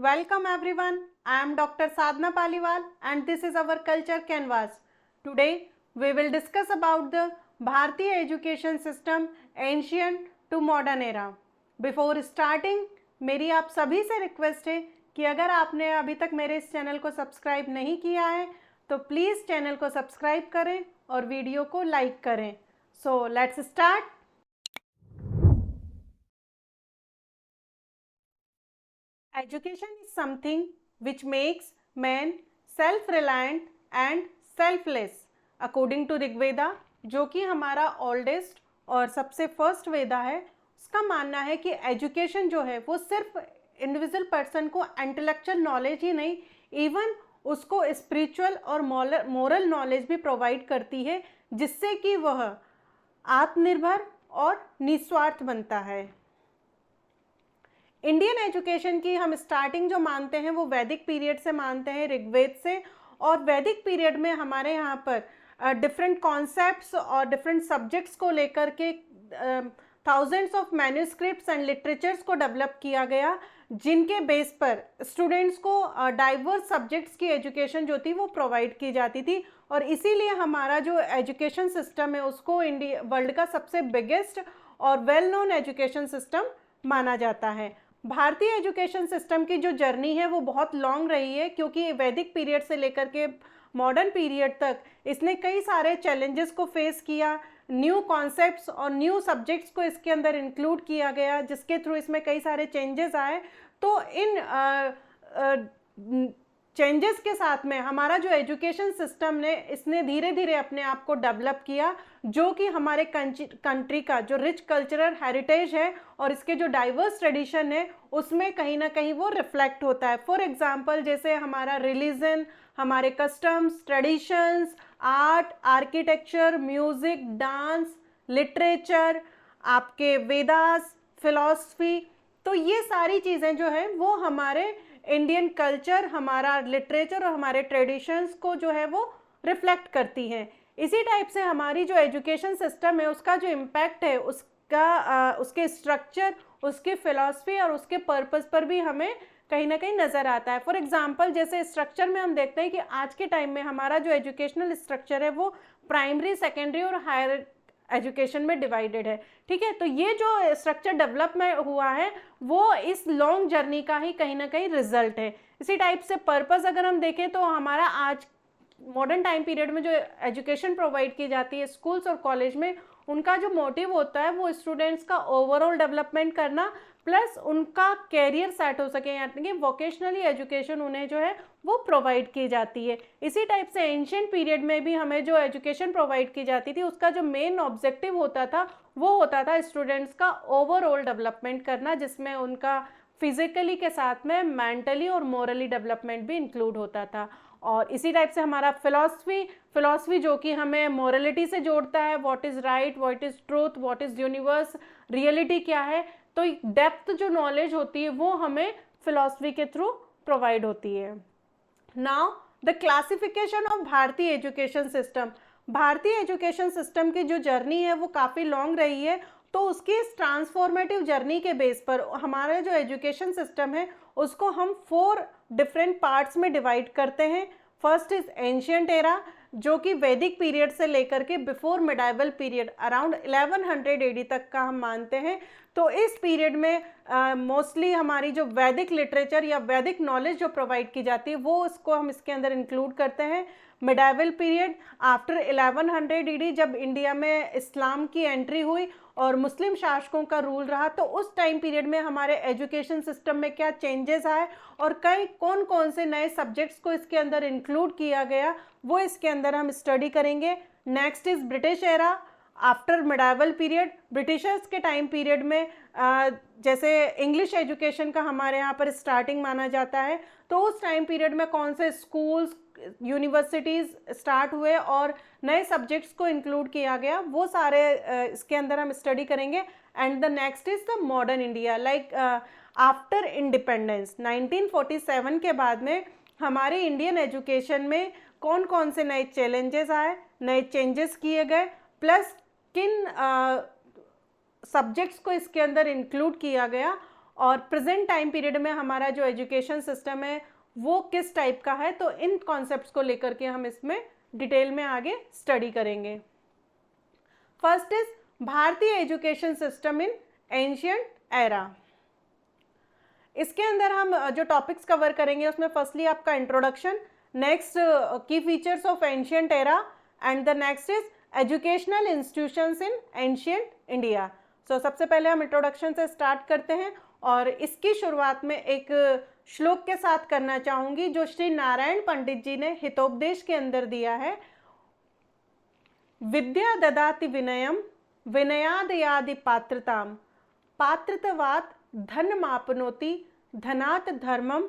Welcome everyone. I am Dr. Sadhna Paliwal and this is our culture canvas. Today we will discuss about the Bharatiya education system ancient to modern era. Before starting, मेरी आप सभी से request है कि अगर आपने अभी तक मेरे इस चैनल को सब्सक्राइब नहीं किया है तो प्लीज़ चैनल को सब्सक्राइब करें और वीडियो को लाइक करें. So let's start. Education is something which makes man self-reliant and selfless. According to Rigveda, जो कि हमारा ओल्डेस्ट और सबसे फर्स्ट वेदा है, उसका मानना है कि एजुकेशन जो है वो सिर्फ इंडिविजुअल पर्सन को इंटेलेक्चुअल नॉलेज ही नहीं, इवन उसको स्पिरिचुअल और मोरल नॉलेज भी प्रोवाइड करती है, जिससे कि वह आत्मनिर्भर और निस्वार्थ बनता है. इंडियन एजुकेशन की हम स्टार्टिंग जो मानते हैं वो वैदिक पीरियड से मानते हैं, ऋग्वेद से. और वैदिक पीरियड में हमारे यहाँ पर डिफरेंट कॉन्सेप्ट्स और डिफरेंट सब्जेक्ट्स को लेकर के thousands of manuscripts and literatures को डेवलप किया गया, जिनके बेस पर स्टूडेंट्स को डाइवर्स सब्जेक्ट्स की एजुकेशन जो थी वो प्रोवाइड की जाती थी. और इसीलिए हमारा जो एजुकेशन सिस्टम है उसको इंडिया वर्ल्ड का सबसे बिगेस्ट और वेल नोन एजुकेशन सिस्टम माना जाता है. भारतीय एजुकेशन सिस्टम की जो जर्नी है वो बहुत लॉन्ग रही है, क्योंकि वैदिक पीरियड से लेकर के मॉडर्न पीरियड तक इसने कई सारे चैलेंजेस को फेस किया. न्यू कॉन्सेप्ट्स और न्यू सब्जेक्ट्स को इसके अंदर इंक्लूड किया गया, जिसके थ्रू इसमें कई सारे चेंजेस आए. तो इन चेंजेस के साथ में हमारा जो एजुकेशन सिस्टम ने इसने धीरे धीरे अपने आप को डेवलप किया, जो कि हमारे कंट्री का जो रिच कल्चरल हेरिटेज है और इसके जो डाइवर्स ट्रेडिशन है उसमें कहीं ना कहीं वो रिफ्लेक्ट होता है. फॉर एग्जांपल, जैसे हमारा रिलीजन, हमारे customs, traditions, art, architecture, music, dance, literature, आपके वेदास, फिलॉसफी, तो ये सारी चीज़ें जो हैं वो हमारे इंडियन कल्चर, हमारा लिटरेचर और हमारे ट्रेडिशंस को जो है वो रिफ्लेक्ट करती हैं. इसी टाइप से हमारी जो एजुकेशन सिस्टम है उसका जो इम्पैक्ट है उसके स्ट्रक्चर, उसकी फ़िलॉसफी और उसके पर्पस पर भी हमें कहीं ना कहीं नज़र आता है. फॉर एग्जांपल, जैसे स्ट्रक्चर में हम देखते हैं कि आज के टाइम में हमारा जो एजुकेशनल स्ट्रक्चर है वो प्राइमरी, सेकेंडरी और हायर एजुकेशन में डिवाइडेड है. ठीक है, तो ये जो स्ट्रक्चर डेवलपमेंट हुआ है वो इस लॉन्ग जर्नी का ही कहीं ना कहीं रिजल्ट है. इसी टाइप से पर्पस अगर हम देखें तो हमारा आज मॉडर्न टाइम पीरियड में जो एजुकेशन प्रोवाइड की जाती है स्कूल्स और कॉलेज में, उनका जो मोटिव होता है वो स्टूडेंट्स का ओवरऑल डेवलपमेंट करना, प्लस उनका कैरियर सेट हो सके, यानी कि वोकेशनली एजुकेशन उन्हें जो है वो प्रोवाइड की जाती है. इसी टाइप से एंशिएंट पीरियड में भी हमें जो एजुकेशन प्रोवाइड की जाती थी उसका जो मेन ऑब्जेक्टिव होता था वो होता था स्टूडेंट्स का ओवरऑल डेवलपमेंट करना, जिसमें उनका फिजिकली के साथ में मेंटली और मोरली डेवलपमेंट भी इंक्लूड होता था. और इसी टाइप से हमारा फिलॉसफी जो कि हमें मोरलिटी से जोड़ता है, what is right, what is truth, what is universe, reality क्या है. तो डेप्थ जो नॉलेज होती है वो हमें फिलॉसफी के थ्रू प्रोवाइड होती है. नाउ द क्लासिफिकेशन ऑफ भारतीय एजुकेशन सिस्टम. भारतीय एजुकेशन सिस्टम की जो जर्नी है वो काफ़ी लॉन्ग रही है. तो उसकी इस ट्रांसफॉर्मेटिव जर्नी के बेस पर हमारा जो एजुकेशन सिस्टम है उसको हम 4 डिफरेंट पार्ट्स में डिवाइड करते हैं. फर्स्ट इज एंशिएंट एरा, जो कि वैदिक पीरियड से लेकर के before medieval period around 1100 AD तक का हम मानते हैं. तो इस पीरियड में मोस्टली हमारी जो वैदिक लिटरेचर या वैदिक नॉलेज जो प्रोवाइड की जाती है वो उसको हम इसके अंदर इंक्लूड करते हैं. मिडाइवल पीरियड आफ्टर 1100 एडी, जब इंडिया में इस्लाम की एंट्री हुई और मुस्लिम शासकों का रूल रहा, तो उस टाइम पीरियड में हमारे एजुकेशन सिस्टम में क्या चेंजेस आए और कौन कौन से नए सब्जेक्ट्स को इसके अंदर इंक्लूड किया गया वो इसके अंदर हम स्टडी करेंगे. Next is British era after medieval period. Britishers के टाइम पीरियड में जैसे इंग्लिश एजुकेशन का हमारे यहाँ पर स्टार्टिंग माना जाता है, तो उस टाइम पीरियड में कौन से स्कूल्स, यूनिवर्सिटीज़ स्टार्ट हुए और नए सब्जेक्ट्स को इंक्लूड किया गया, वो सारे इसके अंदर हम स्टडी करेंगे. And the next is the modern India, like after independence 1947 के बाद में हमारे इंडियन एजुकेशन में कौन कौन से नए चैलेंजेस आए, नए चेंजेस किए गए, प्लस किन सब्जेक्ट्स को इसके अंदर इंक्लूड किया गया और प्रेजेंट टाइम पीरियड में हमारा जो एजुकेशन सिस्टम है वो किस टाइप का है, तो इन कॉन्सेप्ट्स को लेकर के हम इसमें डिटेल में आगे स्टडी करेंगे। फर्स्ट इज भारतीय education system in ancient era. इसके अंदर हम जो टॉपिक्स कवर करेंगे उसमें फर्स्टली आपका इंट्रोडक्शन, नेक्स्ट की features of ancient era, and the next is educational institutions in ancient India. So सबसे पहले हम इंट्रोडक्शन से स्टार्ट करते हैं और इसकी शुरुआत में एक श्लोक के साथ करना चाहूँगी जो श्री नारायण पंडित जी ने हितोपदेश के अंदर दिया है। विद्या ददाति विनयम विनयादयादि पात्रताम पात्रत्वात् धनमापनोति धनात् धर्मम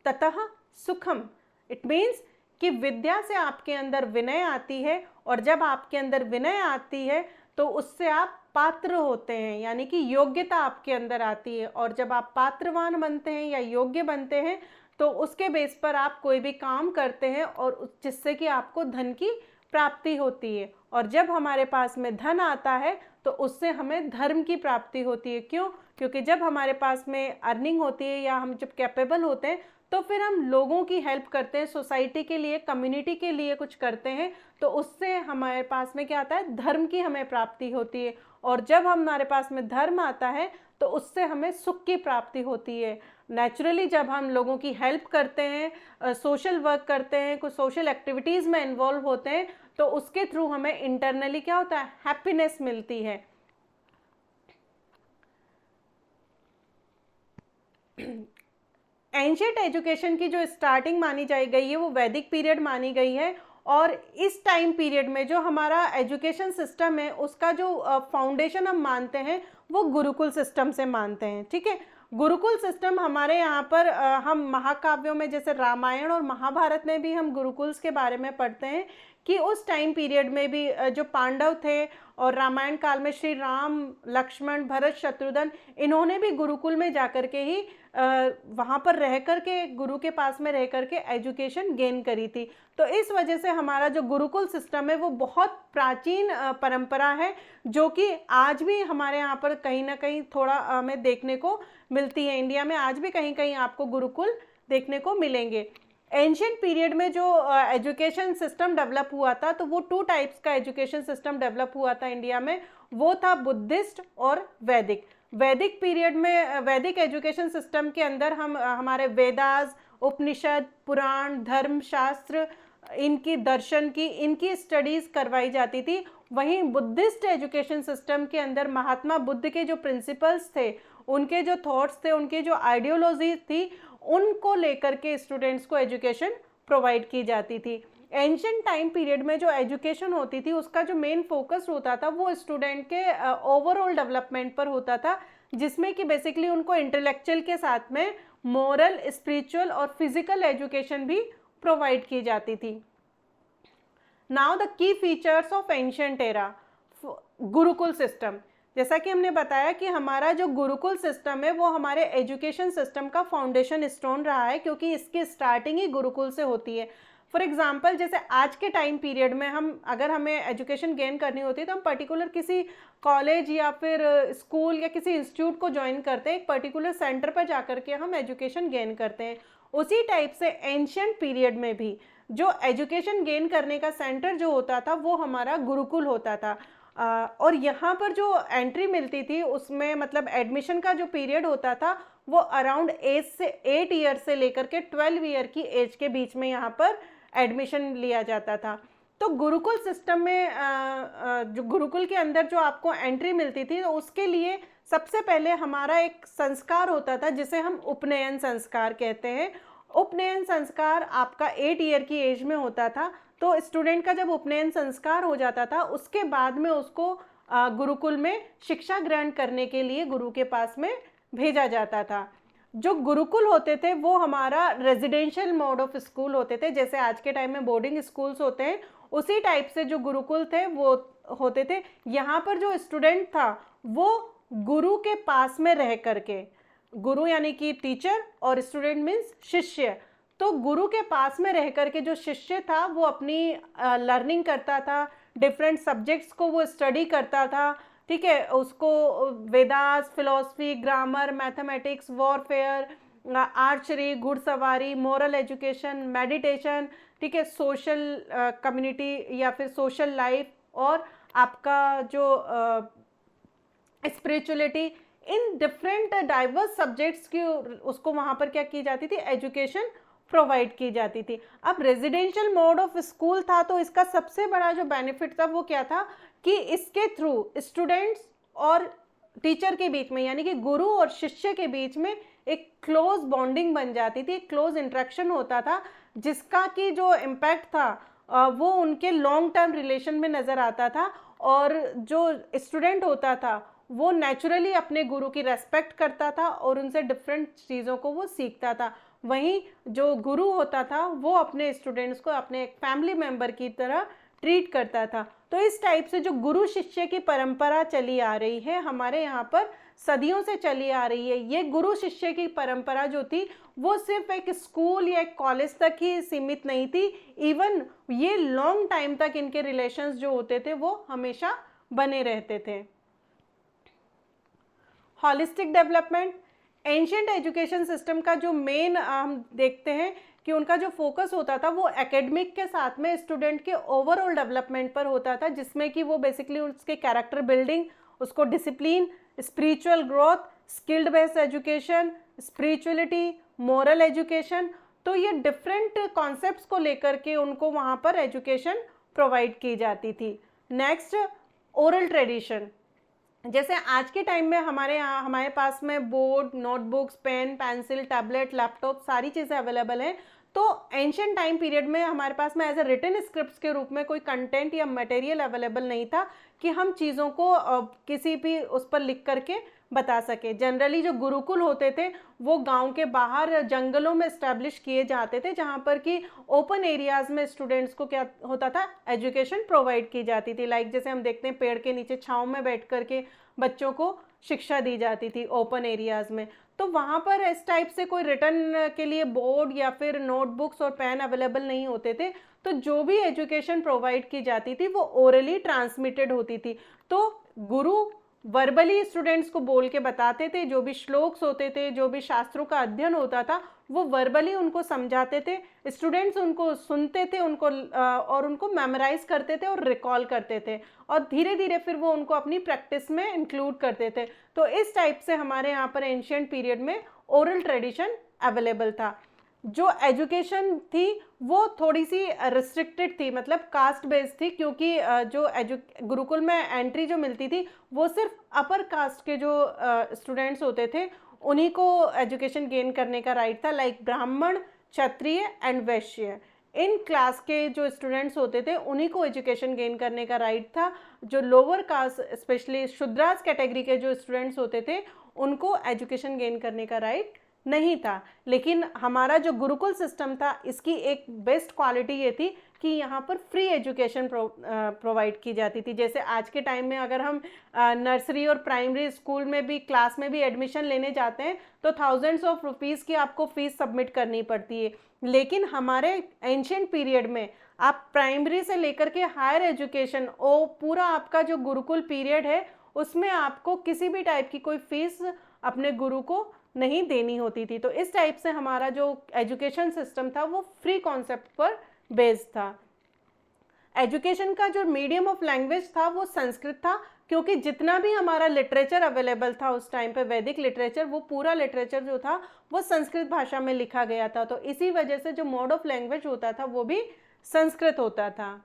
ततः सुखम। इट मीन्स कि विद्या से आपके अंदर विनय आती है और जब आपके अंदर विनय आती है तो उससे आप पात्र होते हैं, यानी कि योग्यता आपके अंदर आती है, और जब आप पात्रवान बनते हैं या योग्य बनते हैं तो उसके बेस पर आप कोई भी काम करते हैं और जिससे कि आपको धन की प्राप्ति होती है। और जब हमारे पास में धन आता है तो उससे हमें धर्म की प्राप्ति होती है। क्यों? क्योंकि जब हमारे पास में अर्निंग होती है या हम जब कैपेबल होते हैं तो फिर हम लोगों की हेल्प करते हैं, सोसाइटी के लिए, कम्युनिटी के लिए कुछ करते हैं, तो उससे हमारे पास में क्या आता है, धर्म की हमें प्राप्ति होती है। और जब हमारे पास में धर्म आता है तो उससे हमें सुख की प्राप्ति होती है। नेचुरली जब हम लोगों की हेल्प करते हैं, सोशल वर्क करते हैं, कुछ सोशल एक्टिविटीज़ में इन्वॉल्व होते हैं, तो उसके थ्रू हमें इंटरनली क्या होता है, हैप्पीनेस मिलती है। एंशिएंट एजुकेशन की जो स्टार्टिंग मानी जाई गई है वो वैदिक पीरियड मानी गई है, और इस टाइम पीरियड में जो हमारा एजुकेशन सिस्टम है उसका जो फाउंडेशन हम मानते हैं वो गुरुकुल सिस्टम से मानते हैं। ठीक है, गुरुकुल सिस्टम हमारे यहाँ पर हम महाकाव्यों में जैसे रामायण और महाभारत में भी हम गुरुकुल्स के बारे में पढ़ते हैं कि उस टाइम पीरियड में भी जो पांडव थे और रामायण काल में श्री राम, लक्ष्मण, भरत, शत्रुघ्न, इन्होंने भी गुरुकुल में जाकर के ही वहाँ पर रह कर के, गुरु के पास में रह कर के एजुकेशन गेन करी थी। तो इस वजह से हमारा जो गुरुकुल सिस्टम है वो बहुत प्राचीन परंपरा है, जो कि आज भी हमारे यहाँ पर कहीं ना कहीं थोड़ा हमें देखने को मिलती है। इंडिया में आज भी कहीं कहीं आपको गुरुकुल देखने को मिलेंगे। एंशिएंट पीरियड में जो एजुकेशन सिस्टम डेवलप हुआ था तो वो 2 टाइप्स का एजुकेशन सिस्टम डेवलप हुआ था इंडिया में, वो था बुद्धिस्ट और वैदिक। वैदिक पीरियड में, वैदिक एजुकेशन सिस्टम के अंदर हम हमारे वेदास, उपनिषद, पुराण, धर्म शास्त्र, इनकी दर्शन की, इनकी स्टडीज़ करवाई जाती थी। वहीं बुद्धिस्ट एजुकेशन सिस्टम के अंदर महात्मा बुद्ध के जो प्रिंसिपल्स थे, उनके जो थॉट्स थे, उनकी जो आइडियोलॉजी थी, उनको लेकर के स्टूडेंट्स को एजुकेशन प्रोवाइड की जाती थी। एंशिएंट टाइम पीरियड में जो एजुकेशन होती थी उसका जो मेन फोकस होता था वो स्टूडेंट के ओवरऑल डेवलपमेंट पर होता था, जिसमें कि बेसिकली उनको इंटेलेक्चुअल के साथ में मोरल, स्पिरिचुअल और फिजिकल एजुकेशन भी प्रोवाइड की जाती थी। Now the key features of ancient era, Gurukul system. जैसा कि हमने बताया कि हमारा जो गुरुकुल सिस्टम है वो हमारे एजुकेशन सिस्टम का फाउंडेशन स्टोन रहा है, क्योंकि इसकी स्टार्टिंग ही गुरुकुल से होती है। फॉर एग्जाम्पल, जैसे आज के टाइम पीरियड में हम अगर हमें एजुकेशन गेन करनी होती है तो हम पर्टिकुलर किसी कॉलेज या फिर स्कूल या किसी इंस्टीट्यूट को ज्वाइन करते हैं, एक पर्टिकुलर सेंटर पर जाकर के हम एजुकेशन गेन करते हैं। उसी टाइप से एंशिएंट पीरियड में भी जो एजुकेशन गेन करने का सेंटर जो होता था वो हमारा गुरुकुल होता था। और यहाँ पर जो एंट्री मिलती थी उसमें मतलब एडमिशन का जो पीरियड होता था वो अराउंड 8 ईयर से लेकर के 12 ईयर की एज के बीच में यहाँ पर एडमिशन लिया जाता था। तो गुरुकुल सिस्टम में जो गुरुकुल के अंदर जो आपको एंट्री मिलती थी तो उसके लिए सबसे पहले हमारा एक संस्कार होता था जिसे हम उपनयन संस्कार कहते हैं। उपनयन संस्कार आपका 8 ईयर की एज में होता था। तो स्टूडेंट का जब उपनयन संस्कार हो जाता था उसके बाद में उसको गुरुकुल में शिक्षा ग्रहण करने के लिए गुरु के पास में भेजा जाता था। जो गुरुकुल होते थे वो हमारा रेजिडेंशियल मोड ऑफ स्कूल होते थे, जैसे आज के टाइम में बोर्डिंग स्कूल्स होते हैं उसी टाइप से जो गुरुकुल थे वो होते थे। यहाँ पर जो स्टूडेंट था वो गुरु के पास में रह करके, गुरु यानी कि टीचर और स्टूडेंट मीन्स शिष्य, तो गुरु के पास में रह करके जो शिष्य था वो अपनी लर्निंग करता था, डिफरेंट सब्जेक्ट्स को वो स्टडी करता था, ठीक है, उसको Vedas, philosophy, grammar, mathematics, warfare, archery, घुड़सवारी, मोरल एजुकेशन, मेडिटेशन, ठीक है, सोशल कम्युनिटी या फिर सोशल लाइफ, और आपका जो spirituality, in different diverse subjects की उसको वहाँ पर क्या की जाती थी, एजुकेशन प्रोवाइड की जाती थी। अब रेजिडेंशियल मोड ऑफ स्कूल था तो इसका सबसे बड़ा जो बेनिफिट था वो क्या था कि इसके थ्रू स्टूडेंट्स और टीचर के बीच में, यानी कि गुरु और शिष्य के बीच में एक क्लोज बॉन्डिंग बन जाती थी, क्लोज इंटरेक्शन होता था, जिसका कि जो इम्पैक्ट था वो उनके लॉन्ग टर्म रिलेशन में नज़र आता था, और जो स्टूडेंट होता था वो नेचुरली अपने गुरु की रेस्पेक्ट करता था और उनसे डिफरेंट चीज़ों को वो सीखता था। वहीं जो गुरु होता था वो अपने स्टूडेंट्स को अपने एक फैमिली मेंबर की तरह ट्रीट करता था। तो इस टाइप से जो गुरु शिष्य की परंपरा चली आ रही है हमारे यहाँ पर, सदियों से चली आ रही है, ये गुरु शिष्य की परंपरा जो थी वो सिर्फ एक स्कूल या एक कॉलेज तक ही सीमित नहीं थी, इवन ये लॉन्ग टाइम तक इनके रिलेशंस जो होते थे वो हमेशा बने रहते थे। Holistic development, ancient education system का जो मेन हम देखते हैं कि उनका जो फोकस होता था वो एकेडमिक के साथ में स्टूडेंट के ओवरऑल डेवलपमेंट पर होता था, जिसमें कि वो बेसिकली उसके कैरेक्टर बिल्डिंग, उसको discipline, spiritual growth, skilled based education, spirituality, moral education, तो ये डिफरेंट कॉन्सेप्ट्स को लेकर के उनको वहाँ पर एजुकेशन प्रोवाइड की जाती थी। Next, oral tradition. जैसे आज के टाइम में हमारे पास में board, notebooks, pen, pencil, tablet, laptop सारी चीज़ें अवेलेबल हैं, तो एंशिएंट टाइम पीरियड में हमारे पास में एज ए रिटन स्क्रिप्ट्स के रूप में कोई कंटेंट या मटेरियल अवेलेबल नहीं था कि हम चीज़ों को किसी भी उस पर लिख करके बता सके। जनरली जो गुरुकुल होते थे वो गांव के बाहर जंगलों में इस्टेब्लिश किए जाते थे, जहां पर कि ओपन एरियाज में स्टूडेंट्स को क्या होता था, एजुकेशन प्रोवाइड की जाती थी। लाइक जैसे हम देखते हैं पेड़ के नीचे छांव में बैठ करके बच्चों को शिक्षा दी जाती थी ओपन एरियाज में। तो वहाँ पर इस टाइप से कोई रिटर्न के लिए बोर्ड या फिर नोटबुक्स और पेन अवेलेबल नहीं होते थे, तो जो भी एजुकेशन प्रोवाइड की जाती थी वो ओरली ट्रांसमिटेड होती थी। तो गुरु वर्बली स्टूडेंट्स को बोल के बताते थे, जो भी श्लोक्स होते थे, जो भी शास्त्रों का अध्ययन होता था वो वर्बली उनको समझाते थे, स्टूडेंट्स उनको सुनते थे, उनको और उनको मेमोराइज करते थे और रिकॉल करते थे, और धीरे धीरे फिर वो उनको अपनी प्रैक्टिस में इंक्लूड करते थे। तो इस टाइप से हमारे यहाँ पर एंशिएंट पीरियड में ओरल ट्रेडिशन अवेलेबल था। जो एजुकेशन थी वो थोड़ी सी रिस्ट्रिक्टेड थी, मतलब कास्ट बेस्ड थी, क्योंकि जो गुरुकुल में एंट्री जो मिलती थी वो सिर्फ अपर कास्ट के जो स्टूडेंट्स होते थे उन्हीं को एजुकेशन गेन करने का राइट था। लाइक ब्राह्मण, क्षत्रिय एंड वैश्य, इन क्लास के जो स्टूडेंट्स होते थे उन्हीं को एजुकेशन गेन करने का राइट था। जो lower caste specially Shudras category के जो स्टूडेंट्स होते थे उनको एजुकेशन गेन करने का राइट नहीं था। लेकिन हमारा जो गुरुकुल सिस्टम था इसकी एक बेस्ट क्वालिटी ये थी कि यहाँ पर फ्री एजुकेशन प्रोवाइड की जाती थी। जैसे आज के टाइम में अगर हम नर्सरी और प्राइमरी स्कूल में भी क्लास में भी एडमिशन लेने जाते हैं तो थाउजेंड्स ऑफ रुपीज़ की आपको फीस सबमिट करनी पड़ती है, लेकिन हमारे एंशिएंट पीरियड में आप प्राइमरी से लेकर के हायर एजुकेशन और पूरा आपका जो गुरुकुल पीरियड है उसमें आपको किसी भी टाइप की कोई फीस अपने गुरु को नहीं देनी होती थी। तो इस टाइप से हमारा जो एजुकेशन सिस्टम था वो फ्री कॉन्सेप्ट पर बेस्ड था। एजुकेशन का जो मीडियम ऑफ लैंग्वेज था वो संस्कृत था, क्योंकि जितना भी हमारा लिटरेचर अवेलेबल था उस टाइम पे, वैदिक लिटरेचर, वो पूरा लिटरेचर जो था वो संस्कृत भाषा में लिखा गया था। तो इसी वजह से जो मोड ऑफ लैंग्वेज होता था वो भी संस्कृत होता था।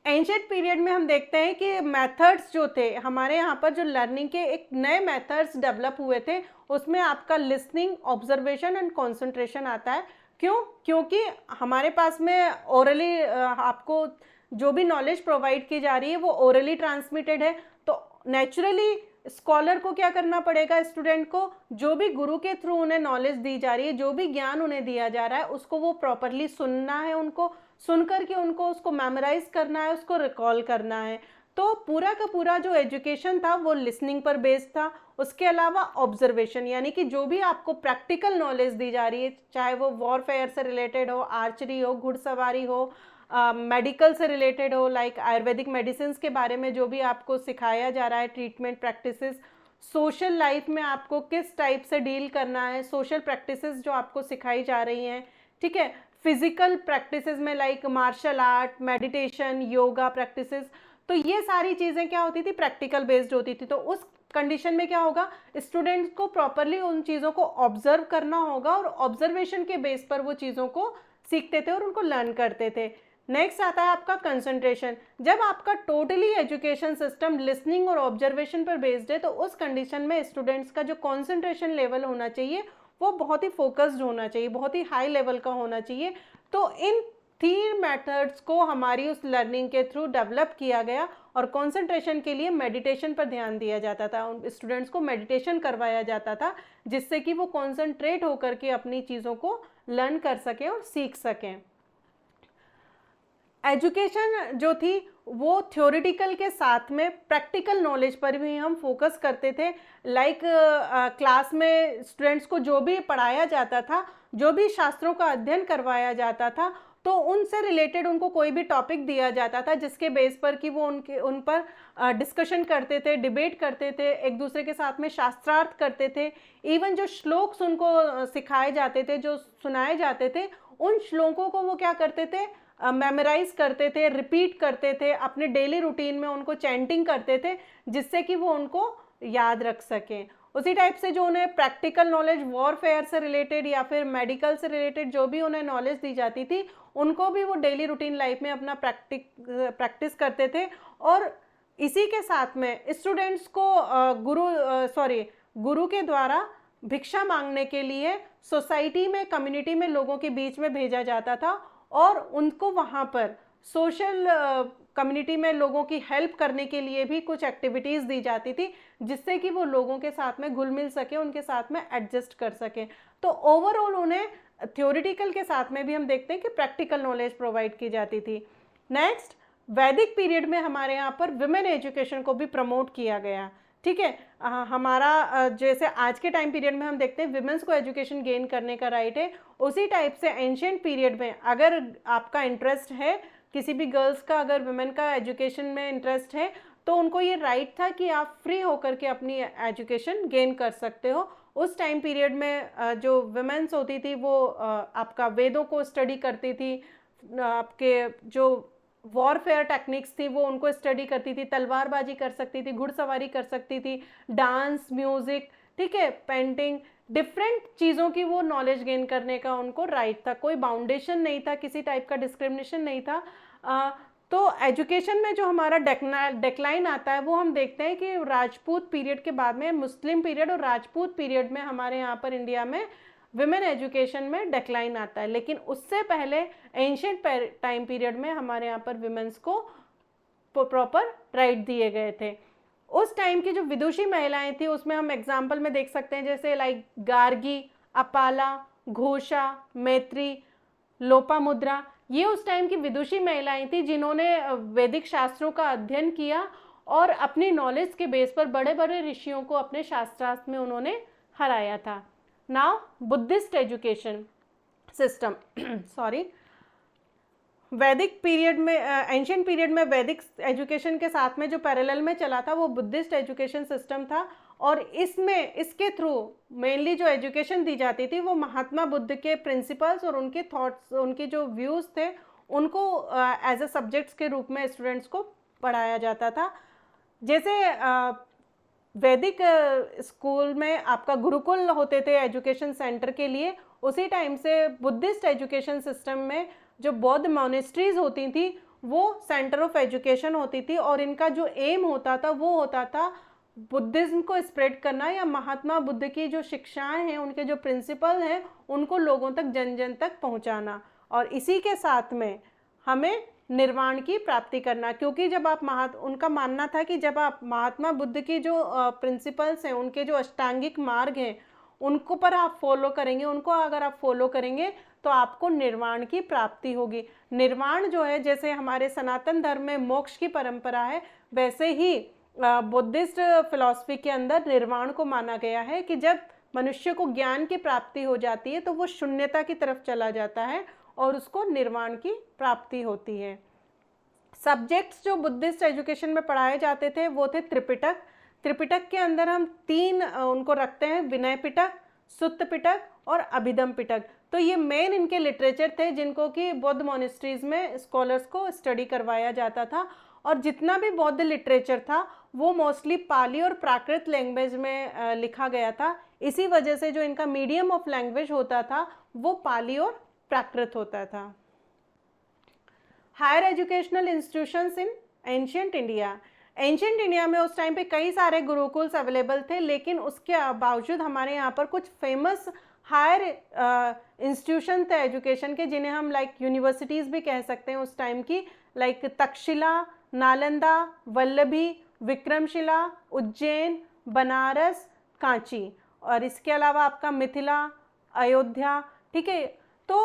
एंशिएंट पीरियड में हम देखते हैं कि मेथड्स जो थे हमारे यहाँ पर, जो लर्निंग के एक नए मेथड्स डेवलप हुए थे, उसमें आपका लिसनिंग, ऑब्जर्वेशन एंड कंसंट्रेशन आता है। क्यों? क्योंकि हमारे पास में ओरली आपको जो भी नॉलेज प्रोवाइड की जा रही है वो ओरली ट्रांसमिटेड है, तो नेचुरली स्कॉलर को क्या करना पड़ेगा, स्टूडेंट को जो भी गुरु के थ्रू उन्हें नॉलेज दी जा रही है, जो भी ज्ञान उन्हें दिया जा रहा है उसको वो प्रॉपरली सुनना है, उनको सुन करके उनको उसको मेमोराइज करना है, उसको रिकॉल करना है। तो पूरा का पूरा जो एजुकेशन था वो लिसनिंग पर बेस्ड था। उसके अलावा ऑब्जर्वेशन, यानी कि जो भी आपको प्रैक्टिकल नॉलेज दी जा रही है, चाहे वो वॉरफेयर से रिलेटेड हो, आर्चरी हो, घुड़सवारी हो, मेडिकल से रिलेटेड हो, लाइक आयुर्वेदिक मेडिसिन के बारे में जो भी आपको सिखाया जा रहा है, ट्रीटमेंट प्रैक्टिसेस, सोशल लाइफ में आपको किस टाइप से डील करना है, सोशल प्रैक्टिसेस जो आपको सिखाई जा रही हैं, ठीक है। फिजिकल प्रैक्टिसेस में like martial art, meditation, yoga practices, तो ये सारी चीज़ें क्या होती थी, प्रैक्टिकल बेस्ड होती थी। तो उस कंडीशन में क्या होगा, स्टूडेंट्स को प्रॉपरली उन चीज़ों को ऑब्जर्व करना होगा और ऑब्जर्वेशन के बेस पर वो चीज़ों को सीखते थे और उनको लर्न करते थे। नेक्स्ट आता है आपका कंसंट्रेशन। जब आपका टोटली एजुकेशन सिस्टम लिसनिंग और ऑब्जर्वेशन पर बेस्ड है तो उस कंडीशन में स्टूडेंट्स का जो कंसंट्रेशन लेवल होना चाहिए वो बहुत ही फोकस्ड होना चाहिए, बहुत ही हाई लेवल का होना चाहिए। तो इन 3 मेथड्स को हमारी उस लर्निंग के थ्रू डेवलप किया गया और कंसंट्रेशन के लिए मेडिटेशन पर ध्यान दिया जाता था, उन स्टूडेंट्स को मेडिटेशन करवाया जाता था जिससे कि वो कॉन्सेंट्रेट होकर के अपनी चीज़ों को लर्न कर सकें और सीख सकें। एजुकेशन जो थी वो थ्योरेटिकल के साथ में प्रैक्टिकल नॉलेज पर भी हम फोकस करते थे। लाइक क्लास में स्टूडेंट्स को जो भी पढ़ाया जाता था, जो भी शास्त्रों का अध्ययन करवाया जाता था, तो उनसे रिलेटेड उनको कोई भी टॉपिक दिया जाता था जिसके बेस पर कि वो उन पर डिस्कशन करते थे, डिबेट करते थे, एक दूसरे के साथ में शास्त्रार्थ करते थे। इवन जो श्लोक्स उनको सिखाए जाते थे, जो सुनाए जाते थे, उन श्लोकों को वो क्या करते थे, मेमोराइज करते थे, रिपीट करते थे, अपने डेली रूटीन में उनको चैंटिंग करते थे जिससे कि वो उनको याद रख सकें। उसी टाइप से जो उन्हें प्रैक्टिकल नॉलेज वॉरफेयर से रिलेटेड या फिर मेडिकल से रिलेटेड जो भी उन्हें नॉलेज दी जाती थी उनको भी वो डेली रूटीन लाइफ में अपना प्रैक्टिस करते थे। और इसी के साथ में स्टूडेंट्स को गुरु के द्वारा भिक्षा मांगने के लिए सोसाइटी में, कम्युनिटी में लोगों के बीच में भेजा जाता था और उनको वहाँ पर सोशल कम्युनिटी में लोगों की हेल्प करने के लिए भी कुछ एक्टिविटीज़ दी जाती थी जिससे कि वो लोगों के साथ में घुल मिल सके, उनके साथ में एडजस्ट कर सकें। तो ओवरऑल उन्हें थ्योरेटिकल के साथ में भी हम देखते हैं कि प्रैक्टिकल नॉलेज प्रोवाइड की जाती थी। नेक्स्ट, वैदिक पीरियड में हमारे यहाँ पर विमेन एजुकेशन को भी प्रमोट किया गया, ठीक है। हमारा जैसे आज के टाइम पीरियड में हम देखते हैं विमेंस को एजुकेशन गेन करने का राइट है, उसी टाइप से एंशिएंट पीरियड में अगर आपका इंटरेस्ट है, किसी भी गर्ल्स का अगर विमेन का एजुकेशन में इंटरेस्ट है तो उनको ये राइट था कि आप फ्री होकर के अपनी एजुकेशन गेन कर सकते हो। उस टाइम पीरियड में जो विमेंस होती थी वो आपका वेदों को स्टडी करती थी, आपके जो वॉरफेयर टेक्निक्स थी वो उनको स्टडी करती थी, तलवारबाजी कर सकती थी, घुड़सवारी कर सकती थी, डांस, म्यूज़िक, ठीक है, पेंटिंग, डिफरेंट चीज़ों की वो नॉलेज गेन करने का उनको राइट था। कोई बाउंडेशन नहीं था, किसी टाइप का डिस्क्रिमिनेशन नहीं था। तो एजुकेशन में जो हमारा डेक्लाइन आता है वो हम देखते हैं कि राजपूत पीरियड के बाद में मुस्लिम पीरियड और राजपूत पीरियड में हमारे यहाँ पर इंडिया में विमेन एजुकेशन में डेक्लाइन आता है। लेकिन उससे पहले एंशिएंट टाइम पीरियड में हमारे यहाँ पर विमेंस को प्रॉपर राइट दिए गए थे। उस टाइम की जो विदुषी महिलाएं थी उसमें हम एग्जाम्पल में देख सकते हैं जैसे लाइक गार्गी, अपाला, घोषा, मैत्री, लोपामुद्रा, ये उस टाइम की विदुषी महिलाएं थी जिन्होंने वैदिक शास्त्रों का अध्ययन किया और अपनी नॉलेज के बेस पर बड़े बड़े ऋषियों को अपने शास्त्रार्थ में उन्होंने हराया था। नाउ बुद्धिस्ट एजुकेशन सिस्टम वैदिक पीरियड में, एंशिएंट पीरियड में वैदिक एजुकेशन के साथ में जो पैरेलल में चला था वो बुद्धिस्ट एजुकेशन सिस्टम था। और इसके थ्रू मेनली जो एजुकेशन दी जाती थी वो महात्मा बुद्ध के प्रिंसिपल्स और उनके थॉट्स, उनके जो व्यूज़ थे उनको एज ए सब्जेक्ट्स के रूप में स्टूडेंट्स को पढ़ाया जाता था। जैसे वैदिक स्कूल में आपका गुरुकुल होते थे एजुकेशन सेंटर के लिए, उसी टाइम से बुद्धिस्ट एजुकेशन सिस्टम में जो बौद्ध मॉनेस्ट्रीज होती थी वो सेंटर ऑफ एजुकेशन होती थी और इनका जो एम होता था वो होता था बुद्धिज्म को स्प्रेड करना या महात्मा बुद्ध की जो शिक्षाएं हैं, उनके जो प्रिंसिपल हैं उनको लोगों तक, जन जन तक पहुंचाना। और इसी के साथ में हमें निर्वाण की प्राप्ति करना, क्योंकि जब आप उनका मानना था कि जब आप महात्मा बुद्ध की जो प्रिंसिपल्स हैं, उनके जो अष्टांगिक मार्ग हैं उनको पर आप फॉलो करेंगे, उनको अगर आप फॉलो करेंगे तो आपको निर्वाण की प्राप्ति होगी। निर्वाण जो है, जैसे हमारे सनातन धर्म में मोक्ष की परंपरा है, वैसे ही बुद्धिस्ट फिलॉसफी के अंदर निर्वाण को माना गया है कि जब मनुष्य को ज्ञान की प्राप्ति हो जाती है तो वो शून्यता की तरफ चला जाता है और उसको निर्वाण की प्राप्ति होती है। सब्जेक्ट्स जो बुद्धिस्ट एजुकेशन में पढ़ाए जाते थे वो थे त्रिपिटक। त्रिपिटक के अंदर हम 3 उनको रखते हैं, विनय पिटक, सुत्त पिटक और अभिधम पिटक। तो ये मेन इनके लिटरेचर थे जिनको कि बौद्ध मॉनेस्ट्रीज में स्कॉलर्स को स्टडी करवाया जाता था। और जितना भी बौद्ध लिटरेचर था वो मोस्टली पाली और प्राकृत लैंग्वेज में लिखा गया था। इसी वजह से जो इनका मीडियम ऑफ लैंग्वेज होता था वो पाली और प्राकृत होता था। Higher educational institutions in ancient India. Ancient India में उस टाइम पे कई सारे गुरुकुल्स अवेलेबल थे, लेकिन उसके बावजूद हमारे यहाँ पर कुछ फेमस हायर इंस्टीट्यूशन थे एजुकेशन के, जिन्हें हम लाइक यूनिवर्सिटीज़ भी कह सकते हैं उस टाइम की, लाइक तक्षशिला, नालंदा, वल्लभी, विक्रमशिला, उज्जैन, बनारस, कांची, और इसके अलावा आपका मिथिला, अयोध्या। ठीक है, तो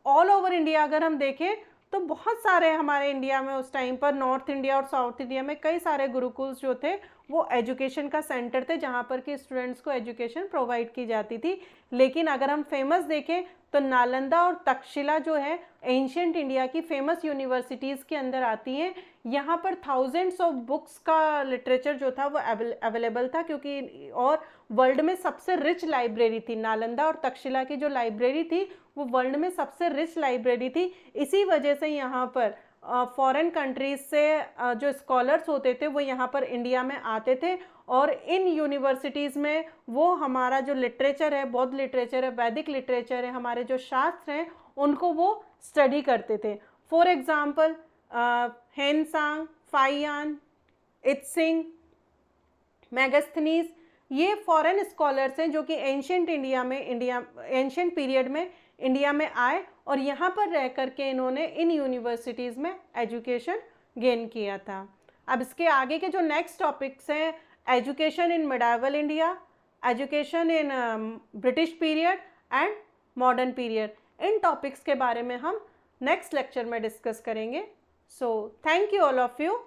ऑल ओवर इंडिया अगर हम देखें तो बहुत सारे हमारे इंडिया में उस टाइम पर, नॉर्थ इंडिया और साउथ इंडिया में कई सारे गुरुकुल्स जो थे वो एजुकेशन का सेंटर थे जहाँ पर कि स्टूडेंट्स को एजुकेशन प्रोवाइड की जाती थी। लेकिन अगर हम फेमस देखें तो नालंदा और तक्षशिला जो है एंशियंट इंडिया की फेमस यूनिवर्सिटीज़ के अंदर आती हैं। यहाँ पर थाउजेंड्स ऑफ बुक्स का लिटरेचर जो था वो अवेलेबल था, क्योंकि और वर्ल्ड में सबसे रिच लाइब्रेरी थी नालंदा और तक्षशिला की जो लाइब्रेरी थी वो वर्ल्ड में सबसे रिच लाइब्रेरी थी। इसी वजह से यहाँ पर फॉरेन कंट्रीज से जो स्कॉलर्स होते थे वो यहाँ पर इंडिया में आते थे और इन यूनिवर्सिटीज़ में वो हमारा जो लिटरेचर है, बौद्ध लिटरेचर है, वैदिक लिटरेचर है, हमारे जो शास्त्र हैं उनको वो स्टडी करते थे। For example Hiuen Tsang, Fa-Hien, Itsing, Megasthenes, ये फॉरेन स्कॉलर्स हैं जो कि एंशियंट एंशियंट पीरियड में इंडिया में आए और यहाँ पर रह कर के इन्होंने इन यूनिवर्सिटीज़ में एजुकेशन गेन किया था। अब इसके आगे के जो नेक्स्ट टॉपिक्स हैं, education in medieval India, education in British period and modern period, in topics के बारे में हम नेक्स्ट लेक्चर में डिस्कस करेंगे। So thank you all of you.